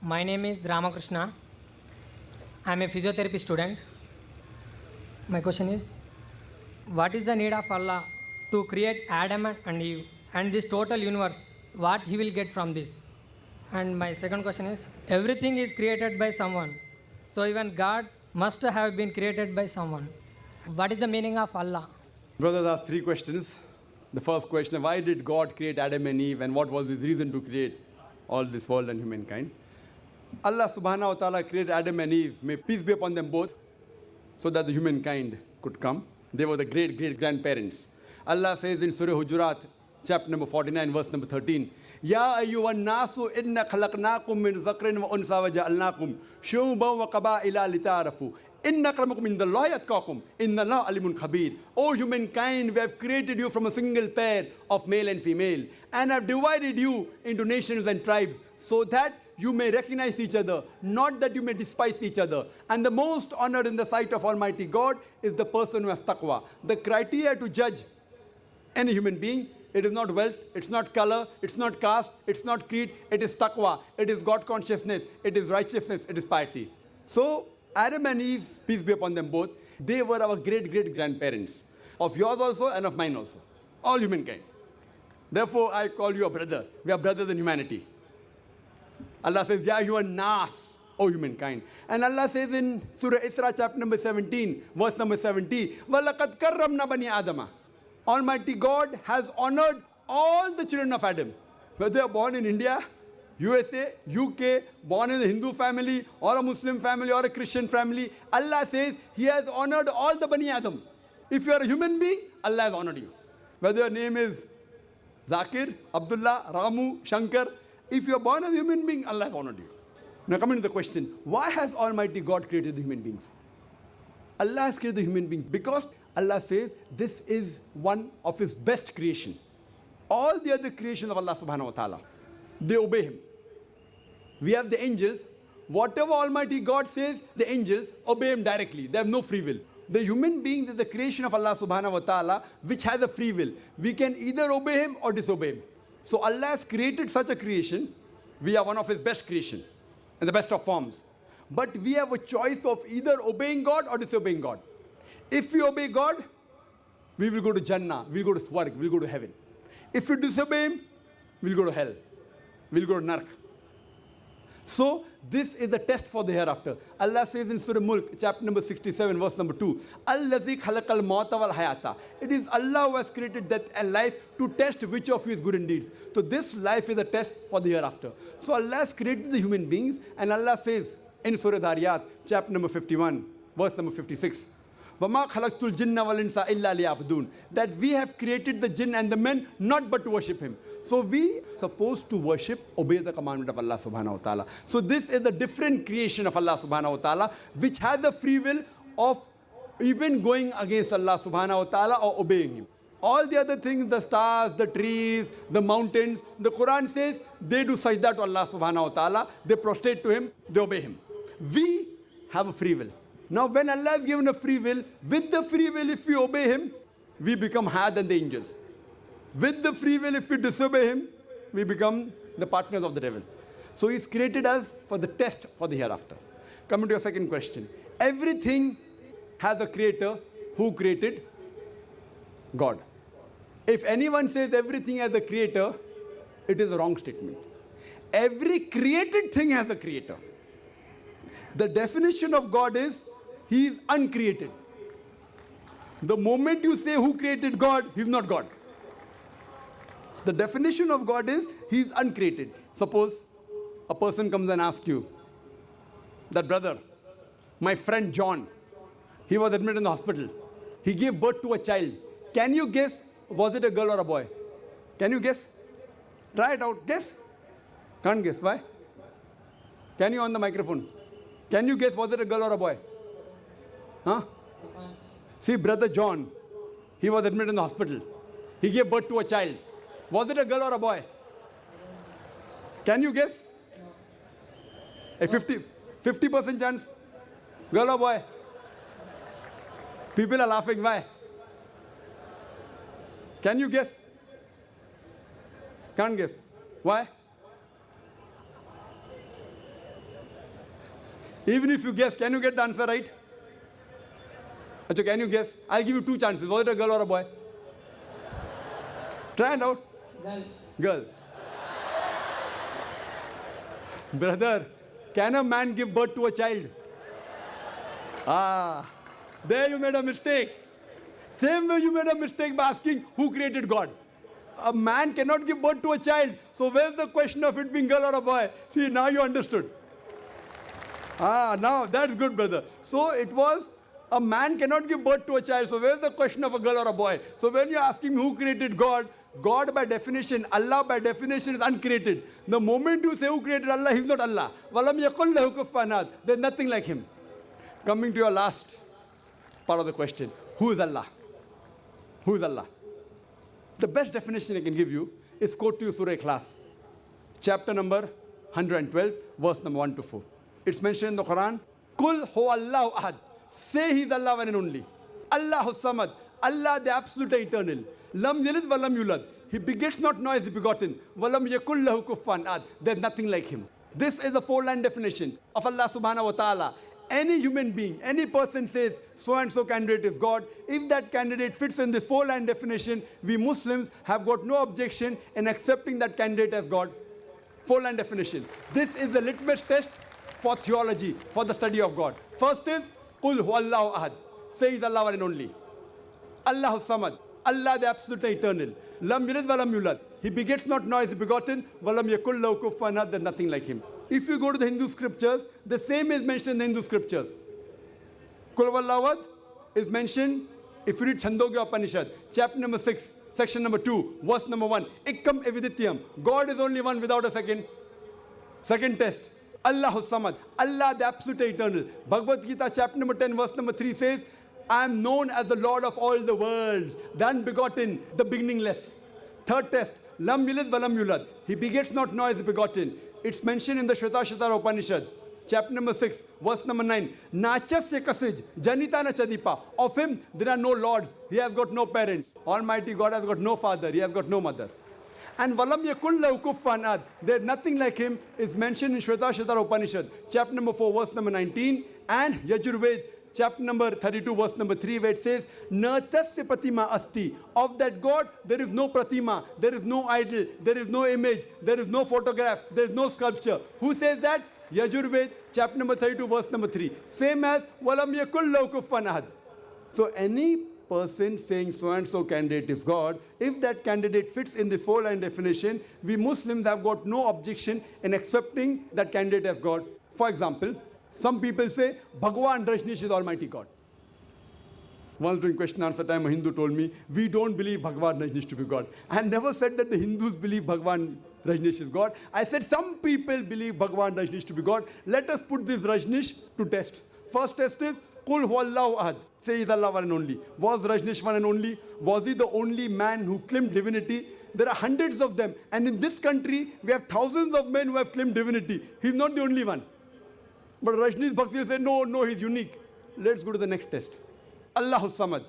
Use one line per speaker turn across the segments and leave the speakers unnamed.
My name is Ramakrishna. I am a physiotherapy student. My question is, what is the need of Allah to create Adam and Eve and this total universe? What he will get from this? And my second question is, everything is created by someone. So even God must have been created by someone. What is the meaning of Allah?
Brothers asked three questions. The first question, why did God create Adam and Eve and what was his reason to create all this world and humankind? Allah subhanahu wa ta'ala created Adam and Eve, may peace be upon them both, so that the humankind could come. They were the great-great-grandparents. Allah says in Surah Hujurat, chapter number 49, verse number 13, Ya ayyuhan nasu inna khalaqnakum min zakrin wa unsa wa ja'alnakum shu'uban wa qaba'ila lita'arafu. Inna akramakum indallahi atqakum. Inna Allah alimun khabir. O humankind, we have created you from a single pair of male and female and have divided you into nations and tribes so that you may recognize each other, not that you may despise each other. And the most honored in the sight of Almighty God is the person who has taqwa. The criteria to judge any human being, it is not wealth, it's not color, it's not caste, it's not creed, it is taqwa, it is God consciousness, it is righteousness, it is piety. So Adam and Eve, peace be upon them both, they were our great-great-grandparents, of yours also and of mine also, all humankind. Therefore, I call you a brother. We are brothers in humanity. Allah says, Ya ayyuhan nas, O humankind. And Allah says in Surah Isra, chapter number 17, verse number 70, وَلَقَدْ كَرَّمْنَا بَنِي آدَمَ. Almighty God has honored all the children of Adam. Whether they are born in India, USA, UK, born in a Hindu family, or a Muslim family, or a Christian family, Allah says He has honored all the Bani Adam. If you are a human being, Allah has honored you. Whether your name is Zakir, Abdullah, Ramu, Shankar, if you are born as a human being, Allah has honored you. Now coming to the question, why has Almighty God created the human beings? Allah has created the human beings because Allah says this is one of His best creation. All the other creation of Allah subhanahu wa ta'ala, they obey Him. We have the angels. Whatever Almighty God says, the angels obey Him directly. They have no free will. The human being is the creation of Allah subhanahu wa ta'ala, which has a free will. We can either obey Him or disobey Him. So Allah has created such a creation. We are one of His best creation, in the best of forms. But we have a choice of either obeying God or disobeying God. If we obey God, we will go to Jannah, we will go to Swarg, we will go to heaven. If we disobey Him, we will go to hell, we will go to Nark. So this is a test for the hereafter. Allah says in Surah Mulk, chapter number 67, verse number 2, Allazi khalaqal mauta wal hayata. It is Allah who has created death and life to test which of you is good in deeds. So this life is a test for the hereafter. So Allah has created the human beings, and Allah says in Surah Dhariyat, chapter number 51, verse number 56, وَمَا خَلَقْتُ الْجِنَّ وَالْإِنسَ إِلَّا لِيَعْبُدُونَ. That we have created the jinn and the men not but to worship Him. So we are supposed to worship, obey the commandment of Allah subhanahu wa ta'ala. So this is a different creation of Allah subhanahu wa ta'ala, which has the free will of even going against Allah subhanahu wa ta'ala or obeying Him. All the other things, the stars, the trees, the mountains, the Quran says they do sajda to Allah subhanahu wa ta'ala, they prostrate to Him, they obey Him. We have a free will. Now when Allah has given a free will, with the free will if we obey Him, we become higher than the angels. With the free will if we disobey Him, we become the partners of the devil. So He's created us for the test for the hereafter. Coming to your second question. Everything has a creator. Who created? God. If anyone says everything has a creator, it is a wrong statement. Every created thing has a creator. The definition of God is He is uncreated. The moment you say who created God, He's not God. The definition of God is He is uncreated. Suppose a person comes and asks you that, brother, my friend John, he was admitted in the hospital. He gave birth to a child. Can you guess, was it a girl or a boy? Can you guess? Try it out. Guess. Can't guess. Why? Can you on the microphone? Can you guess, was it a girl or a boy? Huh? See, brother John, he was admitted in the hospital. He gave birth to a child. Was it a girl or a boy? Can you guess? A 50% chance? Girl or boy? People are laughing. Why? Can you guess? Can't guess. Why? Even if you guess, can you get the answer right? Achha, can you guess? I'll give you two chances. Was it a girl or a boy? Try it out. Girl. Brother, can a man give birth to a child? There you made a mistake. Same way you made a mistake by asking who created God. A man cannot give birth to a child. So where's the question of it being girl or a boy? See, now you understood. Now that's good, brother. So it was a man cannot give birth to a child. So where's the question of a girl or a boy? So when you're asking who created God, God by definition, Allah by definition is uncreated. The moment you say who created Allah, he's not Allah. Walam yakul lahu kufuwan ahad. There's nothing like him. Coming to your last part of the question. Who is Allah? Who is Allah? The best definition I can give you is quote to you Surah Ikhlas. Chapter number 112, verse number 1 to 4. It's mentioned in the Quran. Kul huwallahu ahad. Say he's Allah one and only. Allahu samad. Allah the absolute eternal. Lam yalid wa lam yulad. He begets not nor is he begotten. Walam yakul lahu kufuwan ahad. There's nothing like him. This is a four-line definition of Allah subhanahu wa ta'ala. Any human being, any person says so and so candidate is God. If that candidate fits in this four-line definition, we Muslims have got no objection in accepting that candidate as God. Four-line definition. This is the litmus test for theology, for the study of God. First is Qul huwallahu ahad. Say he's Allah one and only. Allahu samad. Allah the absolute eternal. Lam yalid wa lam yulad. He begets not nor is he begotten. Walam yakul lahu kufuwan ahad. There's nothing like him. If you go to the Hindu scriptures, the same is mentioned in the Hindu scriptures. Kul huwallahu ahad is mentioned if you read Chandogya Upanishad, chapter number 6, section number 2, verse number 1. Ekkam evidityam. God is only one without a second. Second test. Allahu samad. Allah the absolute eternal. Bhagavad Gita chapter number 10, verse number 3 says, I am known as the Lord of all the worlds, the unbegotten, the beginningless. Third test. Lam yalid wa lam yulad. He begets not nor is he begotten. It's mentioned in the Shvetasvatara Upanishad, chapter number 6, verse number 9. Nachasya kasij, janita na chadipa. Of him there are no lords. He has got no parents. Almighty God has got no father. He has got no mother. And walam yakul lahu kufuwan ahad. There's nothing like him is mentioned in Shvetasvatara Upanishad, chapter number 4, verse number 19. And Yajurved, chapter number 32, verse number 3, where it says, Natasya pratima asti. Of that God, there is no pratima, there is no idol, there is no image, there is no photograph, there is no sculpture. Who says that? Yajurved, chapter number 32, verse number 3. Same as walam yakul lahu kufuwan ahad. So any person saying so and so candidate is God, if that candidate fits in this four-line definition, we Muslims have got no objection in accepting that candidate as God. For example, some people say Bhagwan Rajneesh is Almighty God. Once during question answer time, a Hindu told me, we don't believe Bhagwan Rajneesh to be God. I never said that the Hindus believe Bhagwan Rajneesh is God. I said some people believe Bhagwan Rajneesh to be God. Let us put this Rajneesh to test. First test is Qul huwallahu ahad. Say he's Allah one and only. Was Rajneesh one and only? Was he the only man who claimed divinity? There are hundreds of them. And in this country, we have thousands of men who have claimed divinity. He's not the only one. But Rajneesh Bhakti said, no, he's unique. Let's go to the next test. Allahu samad.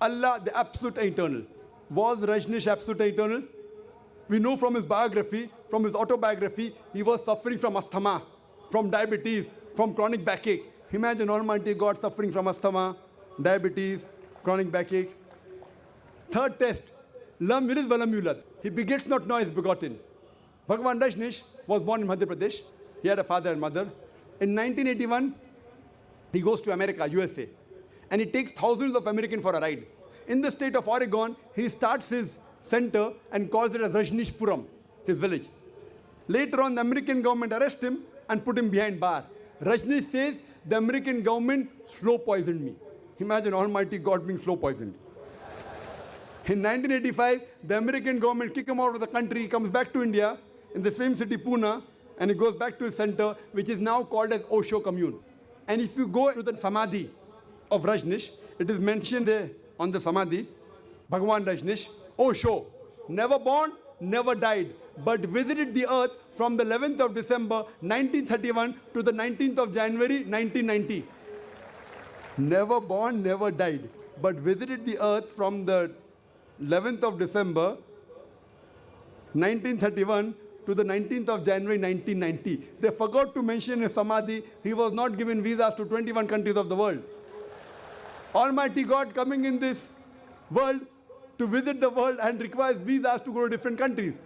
Allah the absolute eternal. Was Rajneesh absolute eternal? We know from his biography, from his autobiography, he was suffering from asthma, from diabetes, from chronic backache. Imagine Almighty God suffering from asthma, diabetes, chronic backache. Third test. Lam yalid wa lam yulad. He begets not nor is begotten. Bhagwan Rajneesh was born in Madhya Pradesh. He had a father and mother. In 1981, he goes to America, USA, and he takes thousands of Americans for a ride. In the state of Oregon, he starts his center and calls it as Rajneeshpuram, his village. Later on, the American government arrests him and put him behind bar. Rajneesh says, the American government slow poisoned me. Imagine Almighty God being slow poisoned. In 1985, the American government kicked him out of the country. He comes back to India in the same city, Pune, and he goes back to his center, which is now called as Osho Commune. And if you go to the Samadhi of Rajneesh, it is mentioned there on the Samadhi, Bhagwan Rajneesh, Osho, never born, never died, but visited the earth from the 11th of December 1931 to the 19th of January 1990. Never born, never died, but visited the earth from the 11th of December 1931 to the 19th of January 1990. They forgot to mention in Samadhi, he was not given visas to 21 countries of the world. Almighty God coming in this world to visit the world and requires visas to go to different countries.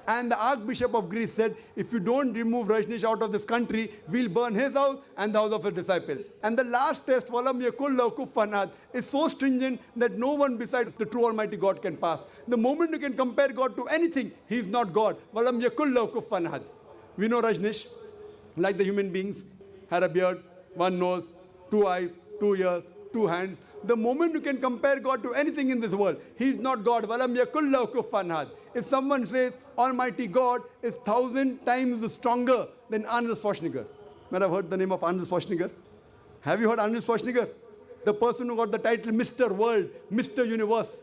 And the Archbishop of Greece said, if you don't remove Rajneesh out of this country, we'll burn his house and the house of his disciples. And the last test, Walam yakul lahu kufuwan ahad, is so stringent that no one besides the true Almighty God can pass. The moment you can compare God to anything, he is not God. Walam yakul lahu kufuwan ahad. We know Rajneesh, like the human beings, had a beard, one nose, two eyes, 2 ears, 2 hands. The moment you can compare God to anything in this world, he is not God. Walam yakul lahu kufuwan ahad. If someone says Almighty God is 1,000 times stronger than Arnold Schwarzenegger. Might have heard the name of Arnold Schwarzenegger? Have you heard Arnold Schwarzenegger? The person who got the title Mr. World, Mr. Universe.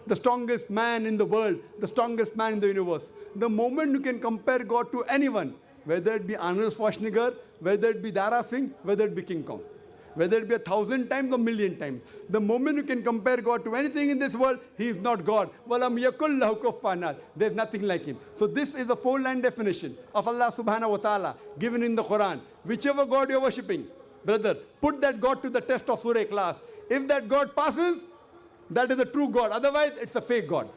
The strongest man in the world, the strongest man in the universe. The moment you can compare God to anyone, whether it be Arnold Schwarzenegger, whether it be Dara Singh, whether it be King Kong, whether it be 1,000 times or 1,000,000 times. The moment you can compare God to anything in this world, he is not God. Walam yakul lahu kufuwan ahad. There is nothing like him. So this is a 4-line definition of Allah subhanahu wa ta'ala given in the Quran. Whichever God you are worshipping, brother, put that God to the test of Surah Ikhlas. If that God passes, that is the true God. Otherwise, it's a fake God.